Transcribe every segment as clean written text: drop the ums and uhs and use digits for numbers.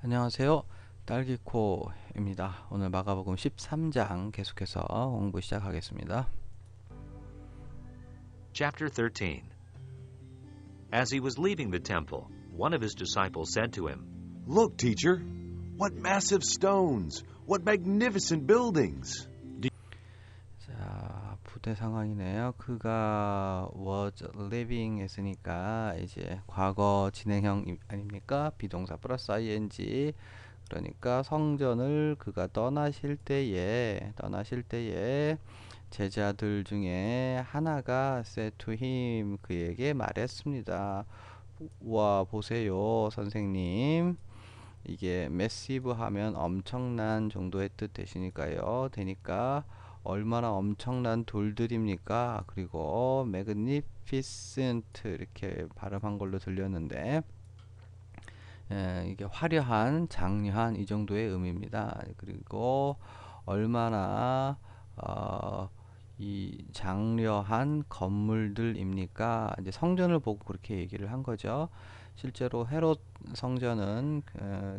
안녕하세요. 딸기코입니다. 오늘 마가복음 13장 계속해서 공부 시작하겠습니다. Chapter 13. As he was leaving the temple, one of his disciples said to him, Look, teacher, what massive stones, what magnificent buildings. 자, 부대 상황이네요. 그가 was living 했으니까 이제 과거 진행형 아닙니까? 비동사 플러스 ing. 그러니까 성전을 그가 떠나실 때에 제자들 중에 하나가 said to him, 그에게 말했습니다. 와, 보세요, 선생님. 이게 massive 하면 엄청난 정도의 뜻 되니까 얼마나 엄청난 돌들입니까? 그리고 magnificent 이렇게 발음한 걸로 들렸는데 이게 화려한, 장려한 이 정도의 의미입니다. 그리고 얼마나 이 장려한 건물들입니까? 이제 성전을 보고 그렇게 얘기를 한 거죠. 실제로 헤롯 성전은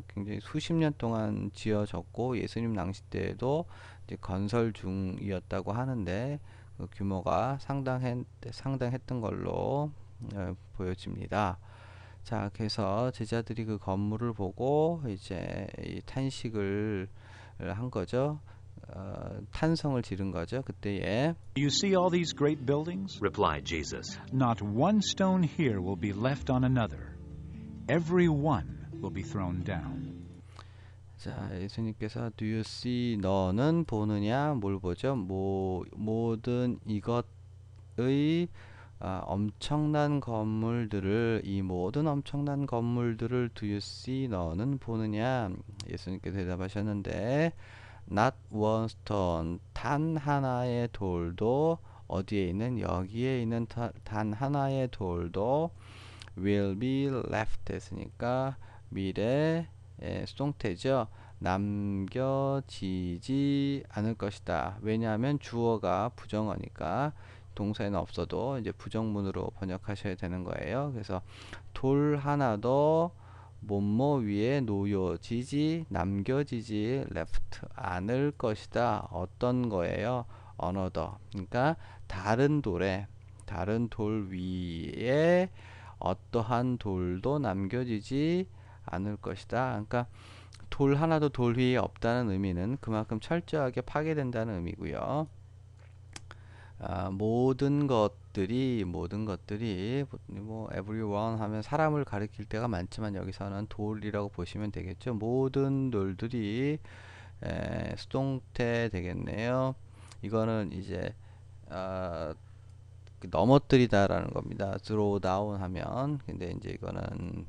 굉장히 수십 년 동안 지어졌고 예수님 낭시 때에도 이제 건설 중이었다고 하는데 그 규모가 상당했던 걸로 보여집니다. 자, 그래서 제자들이 그 건물을 보고 이제 이 탄식을 한 거죠. 탄성을 지른 거죠. 그때에 You see all these great buildings? replied Jesus. Not one stone here will be left on another. Every one will be thrown down. 자, 예수님께서 Do you see, 너는 보느냐, 뭘 보죠? 모든 이것의 엄청난 건물들을, 이 모든 엄청난 건물들을 Do you see, 너는 보느냐? 예수님께서 대답하셨는데 Not one stone, 단 하나의 돌도, 어디에 있는, 여기에 있는 단 하나의 돌도 will be left 했으니까 미래 수동태죠. 남겨지지 않을 것이다. 왜냐하면 주어가 부정어니까 동사에는 없어도 이제 부정문으로 번역하셔야 되는 거예요. 그래서 돌 하나도 뭐뭐 위에 놓여지지, 남겨지지, left 않을 것이다. 어떤 거예요? another. 그러니까 다른 돌 위에 어떠한 돌도 남겨지지 않을 것이다. 그러니까 돌 하나도 돌 위에 없다는 의미는 그만큼 철저하게 파괴된다는 의미고요. 모든 것들이 뭐 everyone 하면 사람을 가리킬 때가 많지만 여기서는 돌이라고 보시면 되겠죠. 모든 돌들이 수동태 되겠네요. 이거는 이제 넘어뜨리다라는 겁니다. throw down 하면. 근데 이제 이거는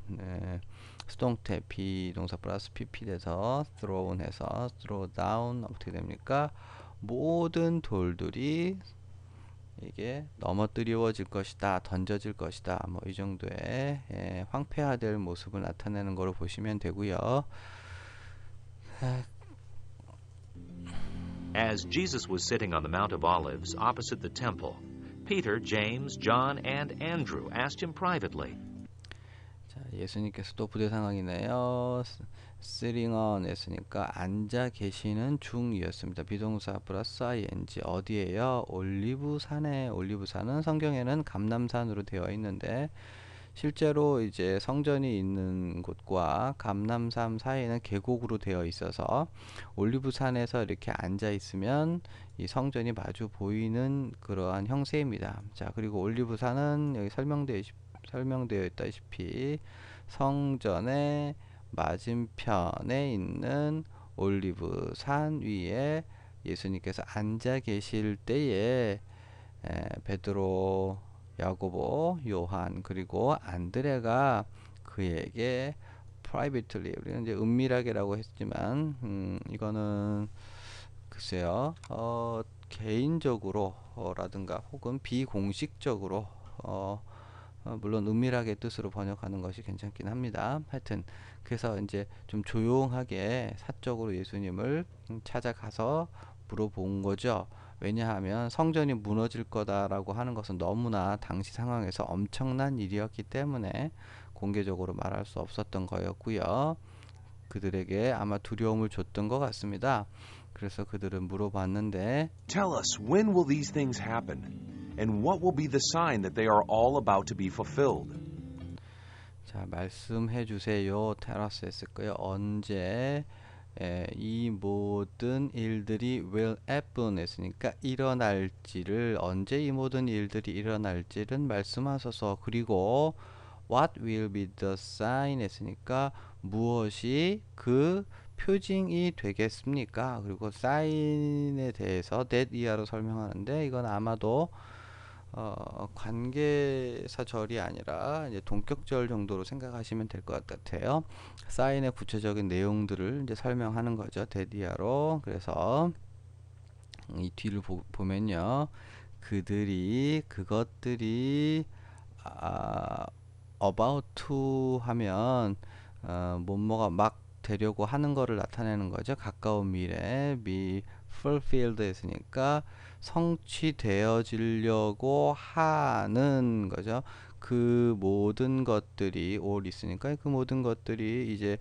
수동태 비동사 플러스 pp 돼서 thrown 해서 throw down 어떻게 됩니까? 모든 돌들이 이게 넘어뜨려질 것이다, 던져질 것이다, 뭐 이 정도의 황폐화될 모습을 나타내는 거로 보시면 되고요. As Jesus was sitting on the Mount of Olives opposite the temple, Peter, James, John, and Andrew asked him privately, 자, 예수님께서 또 부대 상황이네요. sitting on 했으니까 앉아 계시는 중이었습니다. 비동사 플러스 ing. 어디에요? 올리브산에. 올리브산은 성경에는 감람산으로 되어 있는데 실제로 이제 성전이 있는 곳과 감람산 사이에는 계곡으로 되어 있어서 올리브산에서 이렇게 앉아 있으면 이 성전이 마주 보이는 그러한 형태입니다. 자, 그리고 올리브산은 여기 설명되어 있다시피 성전의 맞은편에 있는 올리브산 위에 예수님께서 앉아 계실 때에 베드로, 야고보, 요한 그리고 안드레가 그에게 privately, 우리는 이제 은밀하게라고 했지만 이거는 글쎄요, 개인적으로 라든가 혹은 비공식적으로 물론 은밀하게 뜻으로 번역하는 것이 괜찮긴 합니다. 하여튼 그래서 이제 좀 조용하게 사적으로 예수님을 찾아가서 물어본 거죠. 왜냐하면 성전이 무너질 거다라고 하는 것은 너무나 당시 상황에서 엄청난 일이었기 때문에 공개적으로 말할 수 없었던 거였고요. 그들에게 아마 두려움을 줬던 것 같습니다. 그래서 그들은 물어봤는데 Tell us, when will these things happen? And what will be the sign that they are all about to be fulfilled? 자, 말씀해 주세요. 테라스 했을 거예요. 언제 이 모든 일들이 will happen 했으니까 일어날지를 언제 이 모든 일들이 일어날지를 말씀하소서. 그리고 what will be the sign 했으니까 무엇이 그 표징이 되겠습니까? 그리고 sign에 대해서 that 이하로 설명하는데 이건 아마도 관계사절이 아니라 이제 동격절 정도로 생각하시면 될 것 같아요. 사인의 구체적인 내용들을 이제 설명하는 거죠. 데디아로. 그래서 이 뒤를 보면요. 그것들이 about to 하면 뭐뭐가 막 되려고 하는 거를 나타내는 거죠. 가까운 미래, be fulfilled 했으니까 성취되어지려고 하는 거죠. 그 모든 것들이 all 있으니까 그 모든 것들이 이제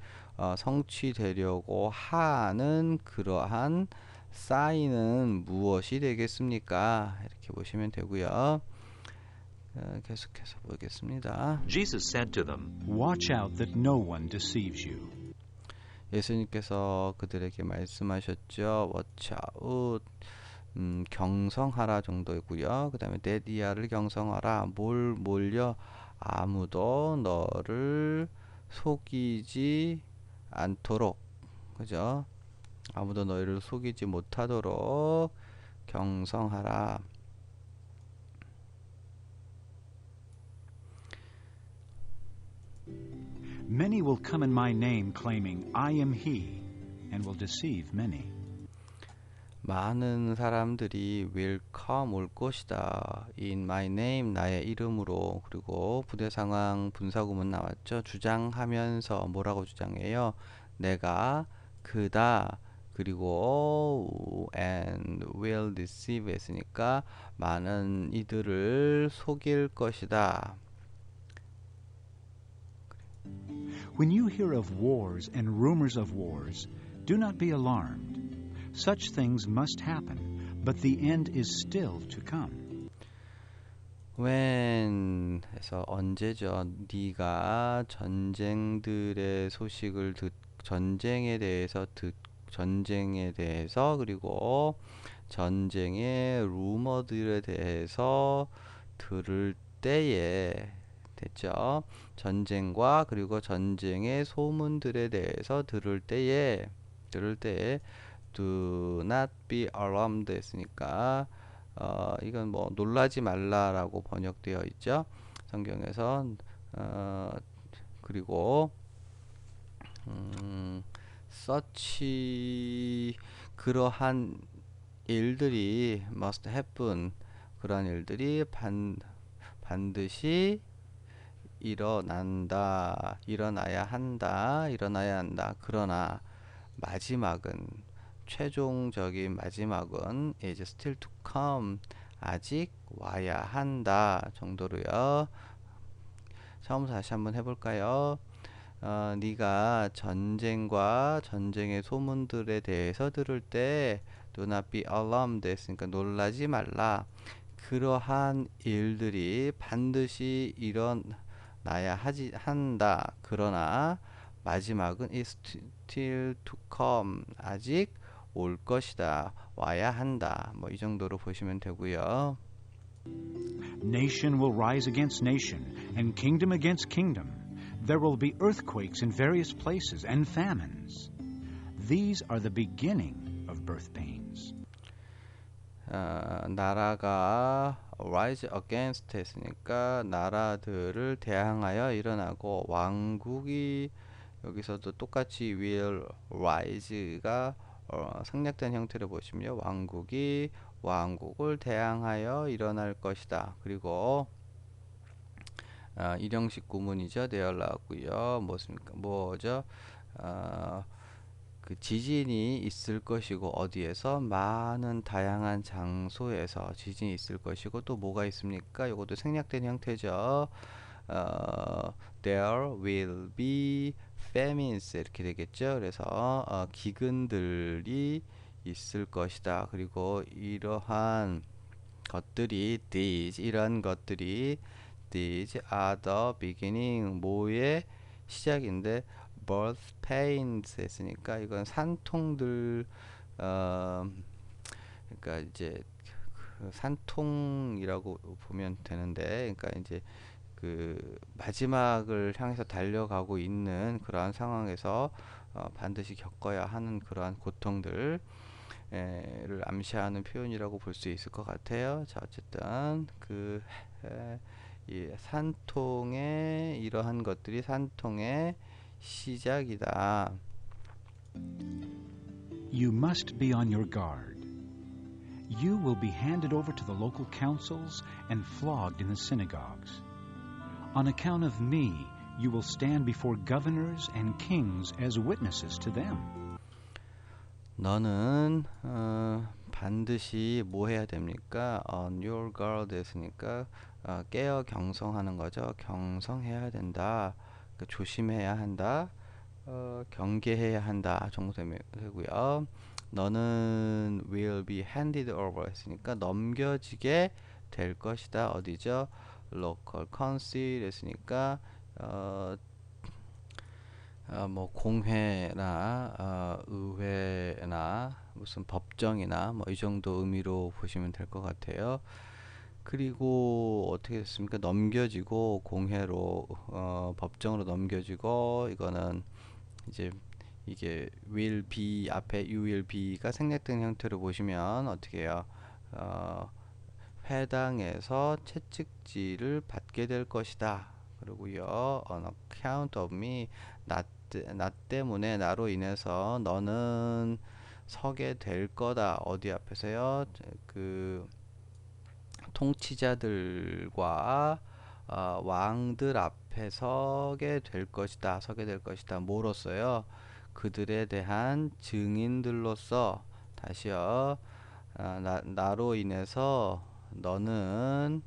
성취되려고 하는 그러한 사인은 무엇이 되겠습니까? 이렇게 보시면 되고요. 계속해서 보겠습니다. Jesus said to them, Watch out that no one deceives you. 예수님께서 그들에게 말씀하셨죠. Watch out. 경성하라 정도이고요. 그 다음에 데디아를 경성하라. 뭘 몰려 아무도 너를 속이지 않도록, 그죠? 아무도 너희를 속이지 못하도록 경성하라. Many will come in my name claiming I am he and will deceive many. 많은 사람들이 will come 올 것이다. In my name 나의 이름으로. 그리고 부대 상황 분사구문 나왔죠. 주장하면서 뭐라고 주장해요? 내가 그다. 그리고 and will deceive 했으니까 많은 이들을 속일 것이다. When you hear of wars and rumors of wars, do not be alarmed. Such things must happen, but the end is still to come. when 해서 언제죠? 네가 전쟁들의 소식을 전쟁에 대해서 그리고 전쟁의 루머들에 대해서 들을 때에 됐죠. 전쟁과 그리고 전쟁의 소문들에 대해서 들을 때에 do not be alarmed 했으니까 이건 뭐 놀라지 말라라고 번역되어 있죠. 성경에서 그리고 such 그러한 일들이 must happen 그러한 일들이 반드시 일어나야 한다. 그러나 최종적인 마지막은 is still to come 아직 와야 한다 정도로요. 처음부터 다시 한번 해볼까요? 네가 전쟁과 전쟁의 소문들에 대해서 들을 때 do not be alarmed 했으니까 놀라지 말라. 그러한 일들이 반드시 일어나야 한다. 그러나 마지막은 is still to come 아직 올 것이다. 와야 한다. 뭐 이 정도로 보시면 되고요. Nation will rise against nation, and kingdom against kingdom. There will be earthquakes in various places and famines. These are the beginning of birth pains. 나라가 rise against 했으니까 나라들을 대항하여 일어나고 왕국이 여기서도 똑같이 will rise가 생략된 형태를 보시면 왕국이 왕국을 대항하여 일어날 것이다. 그리고 일형식 구문이죠. there 나왔고요. 뭐죠? 그 지진이 있을 것이고 어디에서 많은 다양한 장소에서 지진이 있을 것이고 또 뭐가 있습니까? 이것도 생략된 형태죠. There will be famines 이렇게 되겠죠. 그래서 기근들이 있을 것이다. 그리고 이러한 것들이 이러한 것들이 these are the beginning 뭐의 시작인데 birth pains 했으니까 이건 산통들 그러니까 이제 그 산통이라고 보면 되는데 그러니까 이제 그 마지막을 향해서 달려가고 있는 그러한 상황에서 반드시 겪어야 하는 그러한 고통들 를 암시하는 표현이라고 볼 수 있을 것 같아요. 자, 어쨌든 이 산통의 이러한 것들이 산통의 시작이다. You must be on your guard. You will be handed over to the local councils and flogged in the synagogues. On account of me, you will stand before governors and kings as witnesses to them. 너는 반드시 뭐 해야 됩니까? On your guard 했으니까 깨어 경성하는 거죠. 경성해야 된다. 조심해야 한다. 경계해야 한다 정도 되고요. 너는 will be handed over 했으니까 넘겨지게 될 것이다. 어디죠? local council 했으니까 뭐 공회나 의회나 무슨 법정이나 뭐 이 정도 의미로 보시면 될 것 같아요. 그리고 어떻게 됐습니까? 넘겨지고 공회로 법정으로 넘겨지고 이거는 이제 이게 will be 앞에 you will be가 생략된 형태로 보시면 어떻게 해요? 회당에서 채찍질을 받게 될 것이다. 그리고요, on account of me, 나 때문에 나로 인해서 너는 서게 될 거다. 어디 앞에서요? 그 통치자들과 왕들 앞에 서게 될 것이다. 서게 될 것이다. 뭐로써요? 그들에 대한 증인들로서 다시요. 나로 인해서 너는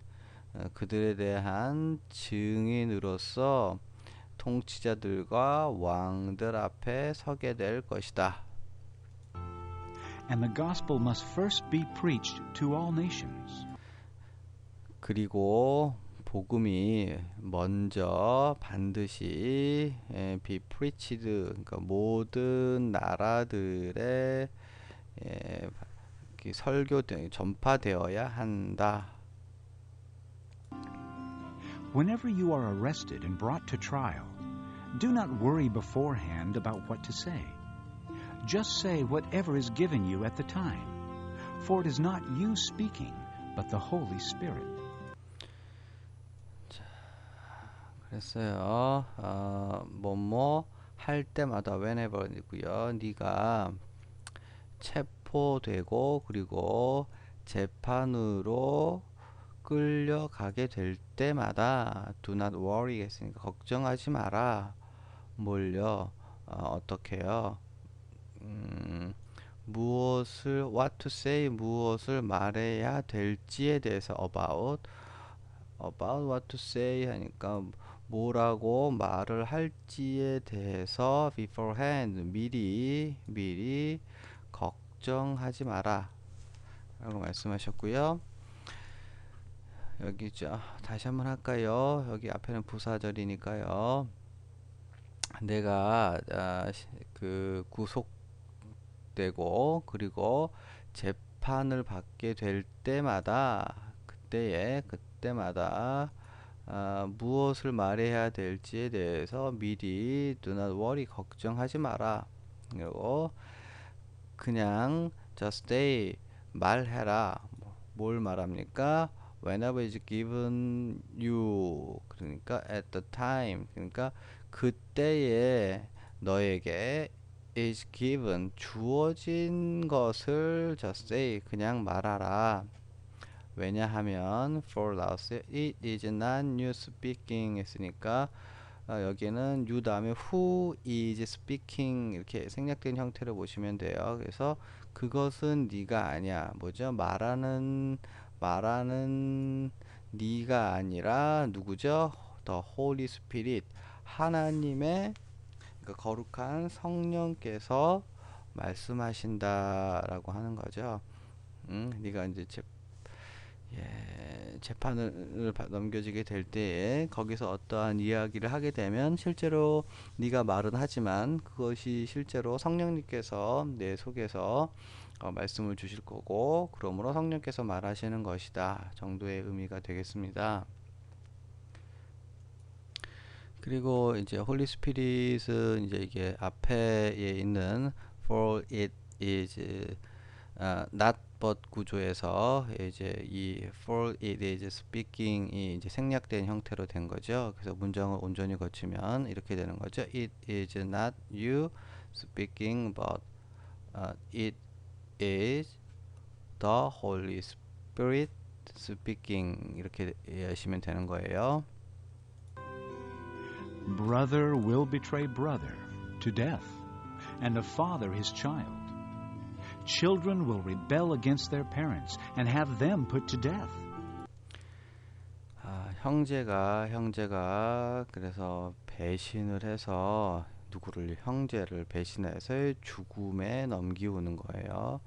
그들에 대한 증인으로서 통치자들과 왕들 앞에 서게 될 것이다. And the gospel must first be preached to all nations. 그리고 복음이 먼저 반드시 be preached 그러니까 모든 나라들의 전파되어야 한다. Whenever you are arrested and brought to trial, do not worry beforehand about what to say. Just say whatever is given you at the time, for it is not you speaking, but the Holy Spirit. 그랬어요. 뭐뭐 할 때마다 whenever이고요. 네가 체포되고 그리고 재판으로 끌려가게 될 때마다 do not worry 했으니까 걱정하지 마라. 뭘요? 어떻게요? 무엇을 what to say 무엇을 말해야 될지에 대해서 about what to say 하니까 뭐라고 말을 할지에 대해서 beforehand 미리 걱정하지 마라 라고 말씀하셨고요. 여기 다시 한번 할까요? 여기 앞에는 부사절이니까요. 내가 그 구속되고 그리고 재판을 받게 될 때마다 그때마다 무엇을 말해야 될지에 대해서 미리 do not worry 걱정하지 마라. 그리고 그냥 just say 말해라. 뭘 말합니까? Whenever is given you 그러니까 at the time 그러니까 그때에 너에게 is given 주어진 것을 just say 그냥 말하라. 왜냐하면 for us it is not you speaking 했으니까 여기는 you 다음에 who is speaking 이렇게 생략된 형태로 보시면 돼요. 그래서 그것은 네가 아니야. 뭐죠? 말하는 네가 아니라 누구죠? The Holy Spirit 하나님의 그러니까 거룩한 성령께서 말씀하신다라고 하는 거죠. 네가 이제 재판을 넘겨지게 될 때에 거기서 어떠한 이야기를 하게 되면 실제로 네가 말은 하지만 그것이 실제로 성령님께서 내 속에서 말씀을 주실 거고, 그러므로 성령께서 말하시는 것이다 정도의 의미가 되겠습니다. 그리고 이제 홀리 스피릿은 이제 이게 앞에 있는 for it is not but 구조에서 이제 이 for it is speaking이 이제 생략된 형태로 된 거죠. 그래서 문장을 온전히 거치면 이렇게 되는 거죠. It is not you speaking, but it is the Holy Spirit speaking. 이렇게 이해하시면 되는 거예요. Brother will betray brother to death, and a father his child. Children will rebel against their parents and have them put to death. 형제가 그래서 배신을 해서 형제를 배신해서 죽음에 넘기우는 거예요.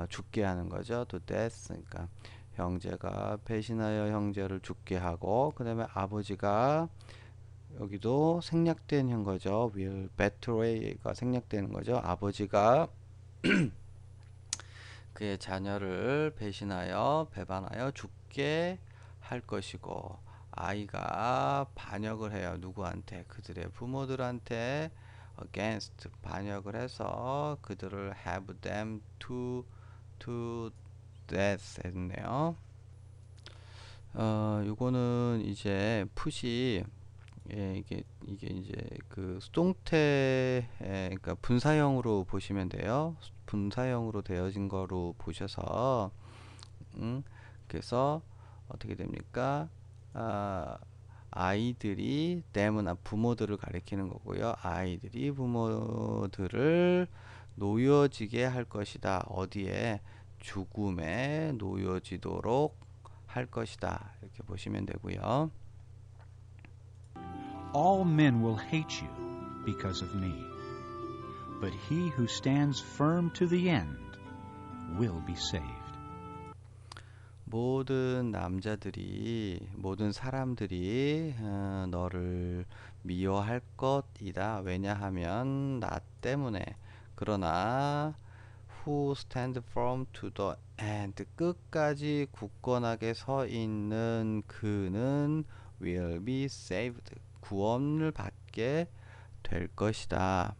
죽게 하는 거죠. to death. 그러니까 형제가 배신하여 형제를 죽게 하고, 그 다음에 아버지가, 여기도 생략된 형 거죠. will betray가 생략되는 거죠. 아버지가 그의 자녀를 배신하여 배반하여 죽게 할 것이고, 아이가 반역을 해요. 누구한테? 그들의 부모들한테 against 반역을 해서 그들을 have them to death 했네요. 요거는 이제 풋이 이게 이제 그 수동태, 그러니까 분사형으로 보시면 돼요. 분사형으로 되어진 거로 보셔서 그래서 어떻게 됩니까? 아이들이 them은 부모들을 가리키는 거고요. 아이들이 부모들을 놓여지게 할 것이다. 어디에? 죽음에 놓여지도록 할 것이다. 이렇게 보시면 되고요. All men will hate you because of me, but he who stands firm to the end will be saved. 모든 사람들이 너를 미워할 것이다. 왜냐하면 나 때문에. 그러나 who stand firm to the end, 끝까지 굳건하게 서 있는 그는 will be saved, 구원을 받게 될 것이다.